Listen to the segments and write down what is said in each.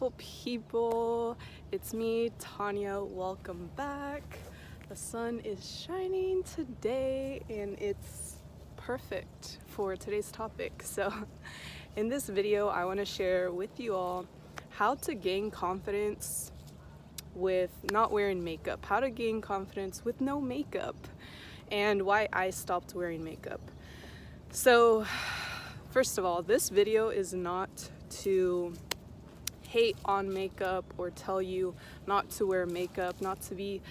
beautiful people. It's me, Tanya. Welcome back. The sun is shining today and it's perfect for today's topic. So in this video, I want to share with you all how to gain confidence with not wearing makeup, how to gain confidence with no makeup, and why I stopped wearing makeup. So first of all, this video is not to hate on makeup or tell you not to wear makeup, not to be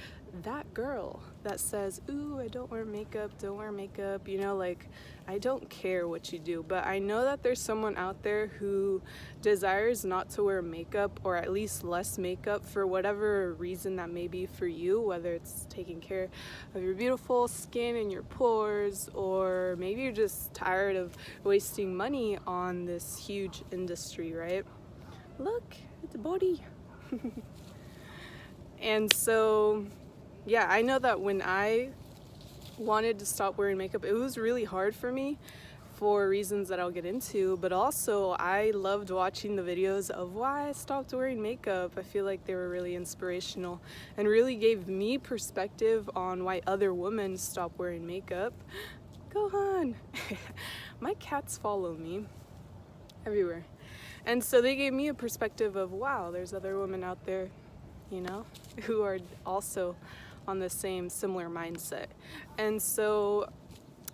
that girl that says, ooh, I don't wear makeup, don't wear makeup, you know, like, I don't care what you do. But I know that there's someone out there who desires not to wear makeup, or at least less makeup, for whatever reason that may be for you, whether it's taking care of your beautiful skin and your pores, or maybe you're just tired of wasting money on this huge industry, right? Look at the body. And so yeah, I know that when I wanted to stop wearing makeup, it was really hard for me for reasons that I'll get into, but also I loved watching the videos of why I stopped wearing makeup. I feel like they were really inspirational and really gave me perspective on why other women stop wearing makeup. Go on. My cats follow me everywhere. And so they gave me a perspective of, wow, there's other women out there, you know, who are also on the same similar mindset. And so,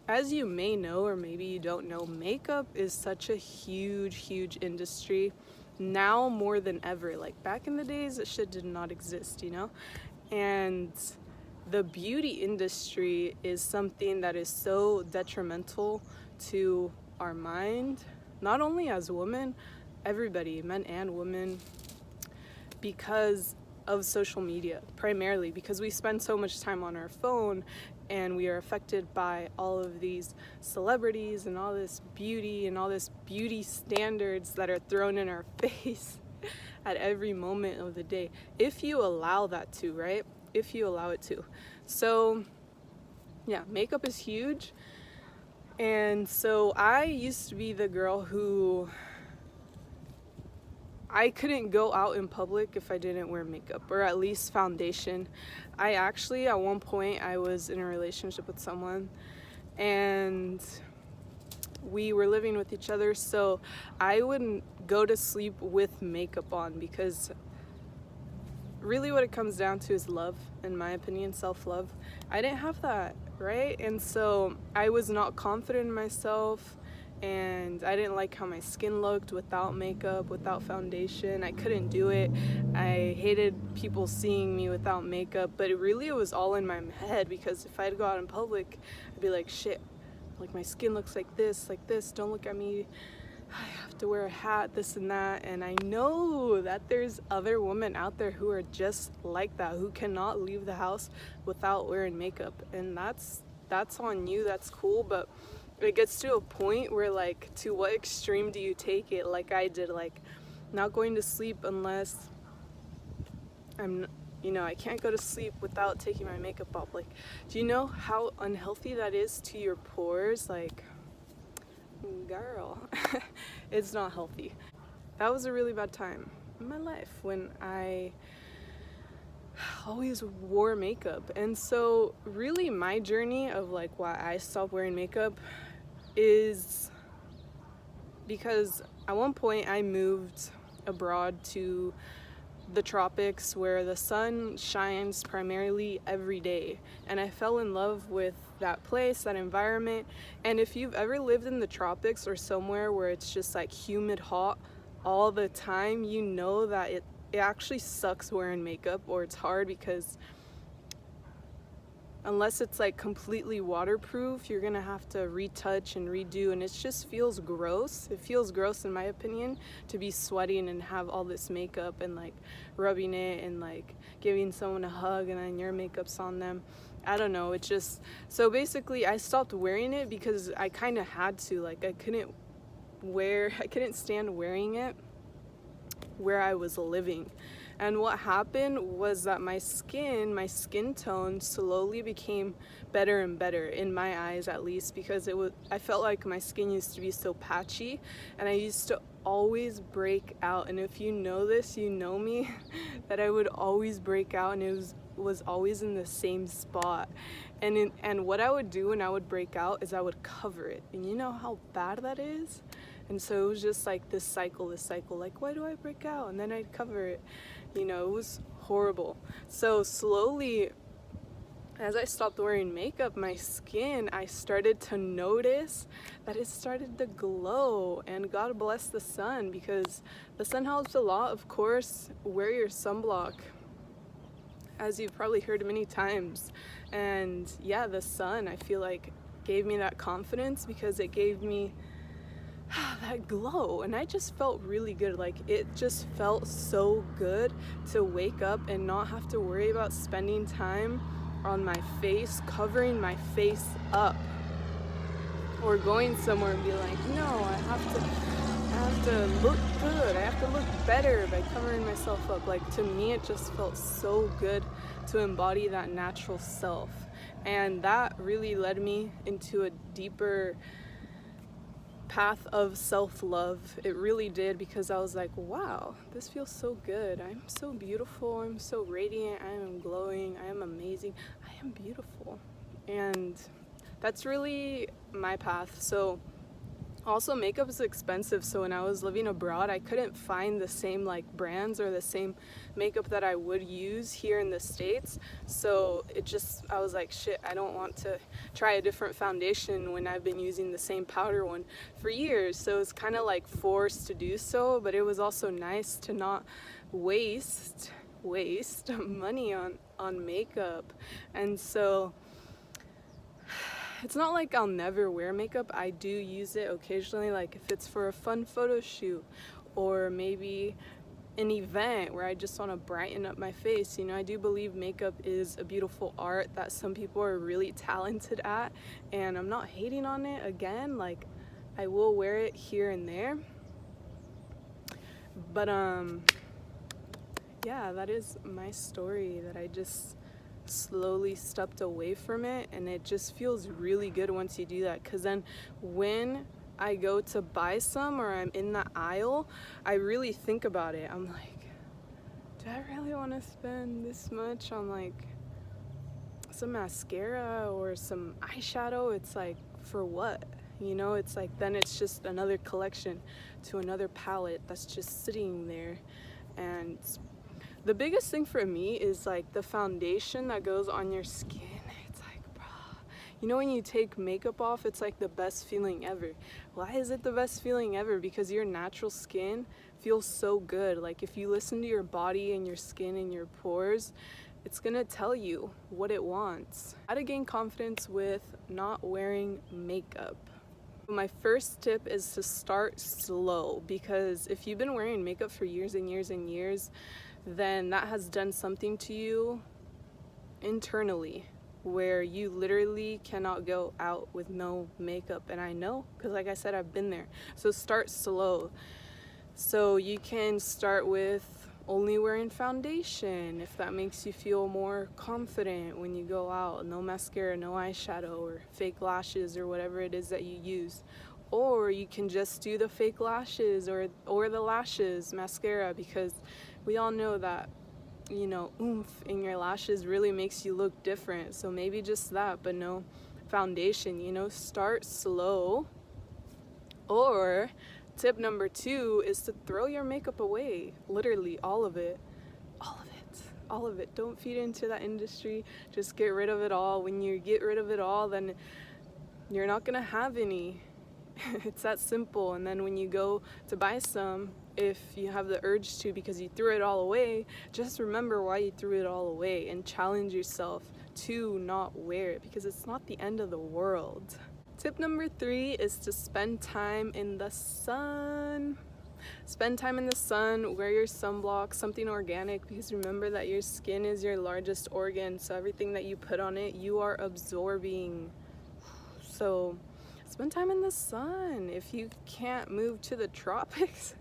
as you may know, or maybe you don't know, makeup is such a huge industry now more than ever. Like back in the days, that shit did not exist, you know? And the beauty industry is something that is so detrimental to our mind, not only as women, everybody, men and women, because of social media, primarily because we spend so much time on our phone and we are affected by all of these celebrities and all this beauty and all this beauty standards that are thrown in our face at every moment of the day, if you allow that to, right? If you allow it to. So yeah, makeup is huge. And so I used to be the girl who I couldn't go out in public if I didn't wear makeup, or at least foundation. I actually, at one point, I was in a relationship with someone and we were living with each other, so I wouldn't go to sleep with makeup on, because really what it comes down to is love, in my opinion, self-love. I didn't have that, right? And so I was not confident in myself, and I didn't like how my skin looked without makeup, without foundation. I couldn't do it. I hated people seeing me without makeup, but it was all in my head, because if I'd go out in public, I'd be like, shit, like my skin looks like this, don't look at me, I have to wear a hat, this and that. And I know that there's other women out there who are just like that, who cannot leave the house without wearing makeup, and that's on you, that's cool. But it gets to a point where, like, to what extreme do you take it? Like I did, like not going to sleep unless I can't go to sleep without taking my makeup off. Like, do you know how unhealthy that is to your pores? Like, girl, it's not healthy. That was a really bad time in my life when I always wore makeup. And so really my journey of like why I stopped wearing makeup is because at one point I moved abroad to the tropics where the sun shines primarily every day, and I fell in love with that place, that environment. And if you've ever lived in the tropics or somewhere where it's just like humid hot all the time, you know that it actually sucks wearing makeup, or it's hard, because unless it's like completely waterproof, you're gonna have to retouch and redo, and it just feels gross. It feels gross, in my opinion, to be sweating and have all this makeup and like rubbing it and like giving someone a hug and then your makeup's on them. I don't know, it just, so basically I stopped wearing it because I kind of had to. Like I couldn't stand wearing it where I was living. And what happened was that my skin tone slowly became better and better, in my eyes at least, because I felt like my skin used to be so patchy, and I used to always break out. And if you know this, you know me, that I would always break out, and it was always in the same spot. And what I would do when I would break out is I would cover it. And you know how bad that is? And so it was just like this cycle, like, why do I break out? And then I'd cover it. You know, it was horrible. So slowly, as I stopped wearing makeup, my skin, I started to notice that it started to glow. And God bless the sun, because the sun helps a lot. Of course, wear your sunblock, as you've probably heard many times. And yeah, the sun, I feel like, gave me that confidence, because it gave me that glow, and I just felt really good. Like, it just felt so good to wake up and not have to worry about spending time on my face, covering my face up, or going somewhere and be like, no, I have to look good, I have to look better by covering myself up. Like, to me, it just felt so good to embody that natural self, and that really led me into a deeper path of self-love. It really did, because I was like, wow, this feels so good. I'm so beautiful. I'm so radiant. I am glowing. I am amazing. I am beautiful. And that's really my path. So also, makeup is expensive, so when I was living abroad, I couldn't find the same like brands or the same makeup that I would use here in the States. So I was like, shit, I don't want to try a different foundation when I've been using the same powder one for years. So it's kind of like forced to do so, but it was also nice to not waste money on makeup. And so it's not like I'll never wear makeup. I do use it occasionally, like if it's for a fun photo shoot, or maybe an event where I just want to brighten up my face. You know, I do believe makeup is a beautiful art that some people are really talented at, and I'm not hating on it. Again, like, I will wear it here and there, but yeah, that is my story, that I just slowly stepped away from it, and it just feels really good once you do that, because then when I go to buy some, or I'm in the aisle, I really think about it. I'm like, do I really want to spend this much on like some mascara or some eyeshadow? It's like, for what? You know, it's like, then it's just another collection to another palette that's just sitting there. And the biggest thing for me is like the foundation that goes on your skin. It's like, bro, you know, when you take makeup off, it's like the best feeling ever. Why is it the best feeling ever? Because your natural skin feels so good. Like, if you listen to your body and your skin and your pores, it's gonna tell you what it wants. How to gain confidence with not wearing makeup. My first tip is to start slow, because if you've been wearing makeup for years and years and years, then that has done something to you internally, where you literally cannot go out with no makeup. And I know, because like I said, I've been there. So start slow. So you can start with only wearing foundation, if that makes you feel more confident when you go out. No mascara, no eyeshadow, or fake lashes, or whatever it is that you use. Or you can just do the fake lashes or the lashes mascara, because we all know that, you know, oomph in your lashes really makes you look different. So maybe just that, but no foundation. You know, start slow. Or tip number 2 is to throw your makeup away. Literally all of it. All of it. Don't feed into that industry. Just get rid of it all. When you get rid of it all, then you're not gonna have any. It's that simple. And then when you go to buy some, if you have the urge to, because you threw it all away, just remember why you threw it all away and challenge yourself to not wear it, because it's not the end of the world. Tip number 3 is to spend time in the sun. Spend time in the sun, wear your sunblock, something organic, because remember that your skin is your largest organ, so everything that you put on it, you are absorbing. So spend time in the sun. If you can't move to the tropics,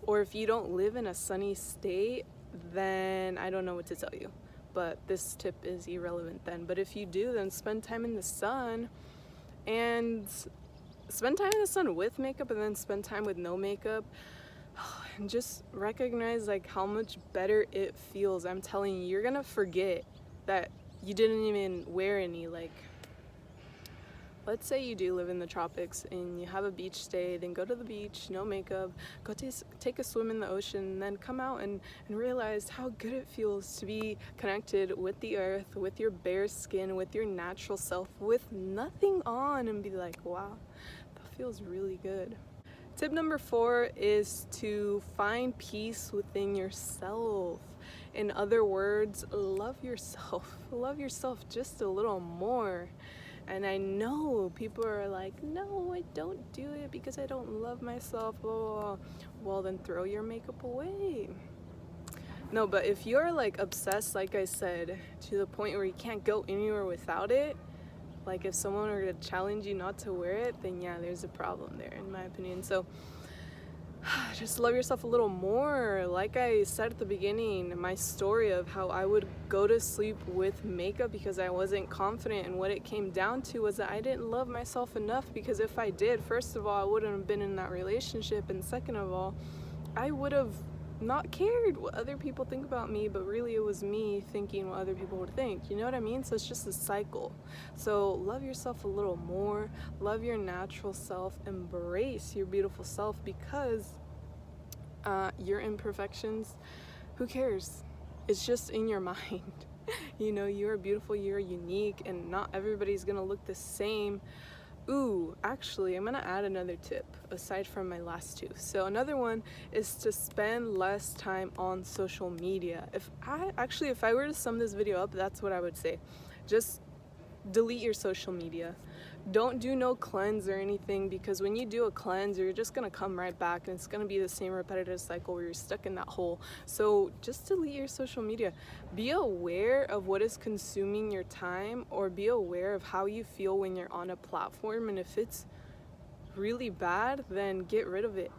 or if you don't live in a sunny state, then I don't know what to tell you. But this tip is irrelevant then. But if you do, then spend time in the sun, and spend time in the sun with makeup, and then spend time with no makeup. And just recognize like how much better it feels. I'm telling you, you're gonna forget that you didn't even wear any. Like, let's say you do live in the tropics and you have a beach day, then go to the beach, no makeup, go take a swim in the ocean, and then come out and realize how good it feels to be connected with the earth, with your bare skin, with your natural self, with nothing on, and be like, wow, that feels really good. Tip number 4 is to find peace within yourself. In other words, love yourself. Love yourself just a little more. And I know people are like, no, I don't do it because I don't love myself. Oh, well, then throw your makeup away. No, but if you're like obsessed, like I said, to the point where you can't go anywhere without it, like if someone were to challenge you not to wear it, then yeah, there's a problem there, in my opinion. So just love yourself a little more. Like I said at the beginning, my story of how I would go to sleep with makeup because I wasn't confident, and what it came down to was that I didn't love myself enough, because if I did, first of all, I wouldn't have been in that relationship, and second of all, I would have not cared what other people think about me, but really it was me thinking what other people would think. You know what I mean? So it's just a cycle. So love yourself a little more, love your natural self, embrace your beautiful self, because your imperfections, who cares? It's just in your mind. You know, you're beautiful, you're unique, and not everybody's gonna look the same. Ooh, actually, I'm gonna add another tip aside from my last 2. So another one is to spend less time on social media. If I were to sum this video up, that's what I would say. Just delete your social media. Don't do no cleanse or anything, because when you do a cleanse, you're just gonna come right back and it's gonna be the same repetitive cycle where you're stuck in that hole. So just delete your social media. Be aware of what is consuming your time, or be aware of how you feel when you're on a platform, and if it's really bad, then get rid of it.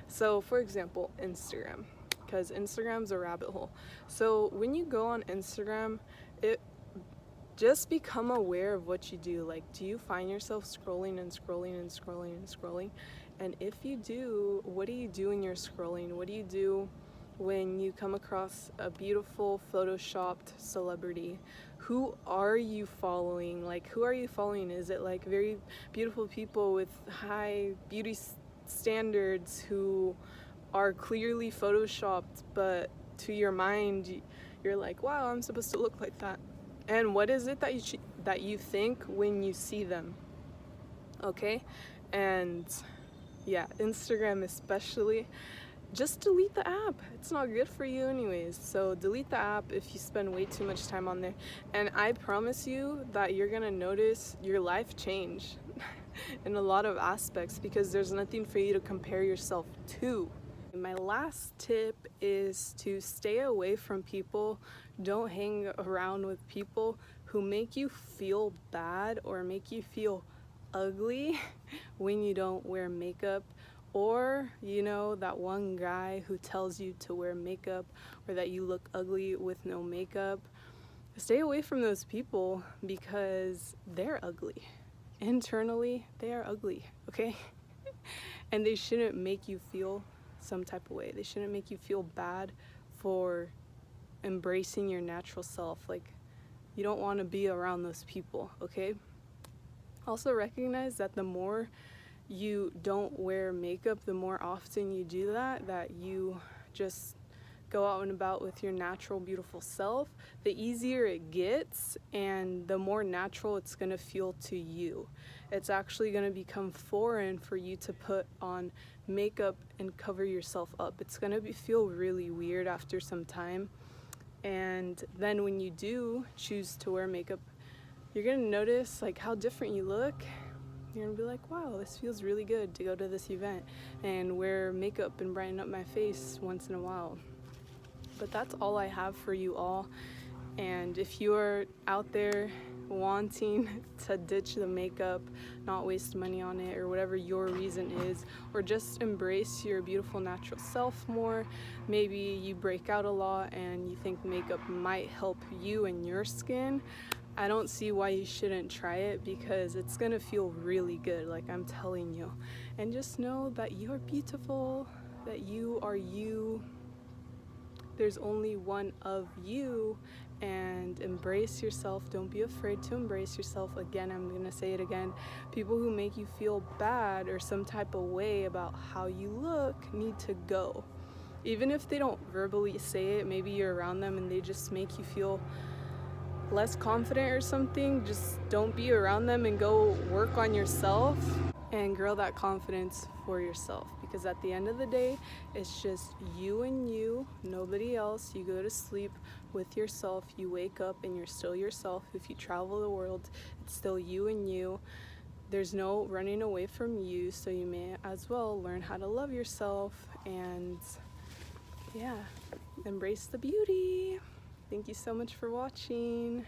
So for example, Instagram, because Instagram's a rabbit hole. So when you go on Instagram, just become aware of what you do. Like, do you find yourself scrolling and scrolling and scrolling and scrolling? And if you do, what do you do when you're scrolling? What do you do when you come across a beautiful photoshopped celebrity? Who are you following? Like, who are you following? Is it like very beautiful people with high beauty standards who are clearly photoshopped, but to your mind, you're like, wow, I'm supposed to look like that? And what is it that you think when you see them? Okay? And yeah, Instagram especially, just delete the app. It's not good for you anyways. So delete the app if you spend way too much time on there. And I promise you that you're gonna notice your life change in a lot of aspects, because there's nothing for you to compare yourself to. My last tip is to stay away from people. Don't hang around with people who make you feel bad or make you feel ugly when you don't wear makeup, or you know, that one guy who tells you to wear makeup or that you look ugly with no makeup. Stay away from those people, because they're ugly. Internally, they are ugly, okay? And they shouldn't make you feel some type of way. They shouldn't make you feel bad for embracing your natural self. Like, you don't want to be around those people, okay? Also recognize that the more you don't wear makeup, the more often you do that you just go out and about with your natural, beautiful self, the easier it gets and the more natural it's gonna feel to you. It's actually gonna become foreign for you to put on makeup and cover yourself up. It's gonna feel really weird after some time. And then when you do choose to wear makeup, you're gonna notice like how different you look. You're gonna be like, wow, this feels really good to go to this event and wear makeup and brighten up my face once in a while. But that's all I have for you all. And if you are out there wanting to ditch the makeup, not waste money on it, or whatever your reason is, or just embrace your beautiful natural self more. Maybe you break out a lot and you think makeup might help you and your skin. I don't see why you shouldn't try it, because it's gonna feel really good, like I'm telling you. And just know that you're beautiful, that you are you. There's only one of you, and embrace yourself. Don't be afraid to embrace yourself. Again, I'm gonna say it again. People who make you feel bad or some type of way about how you look need to go. Even if they don't verbally say it, maybe you're around them and they just make you feel less confident or something. Just don't be around them and go work on yourself and grow that confidence for yourself, because at the end of the day, it's just you and you, nobody else. You go to sleep with yourself, you wake up and you're still yourself. If you travel the world, it's still you and you. There's no running away from you, so you may as well learn how to love yourself and embrace the beauty. Thank you so much for watching.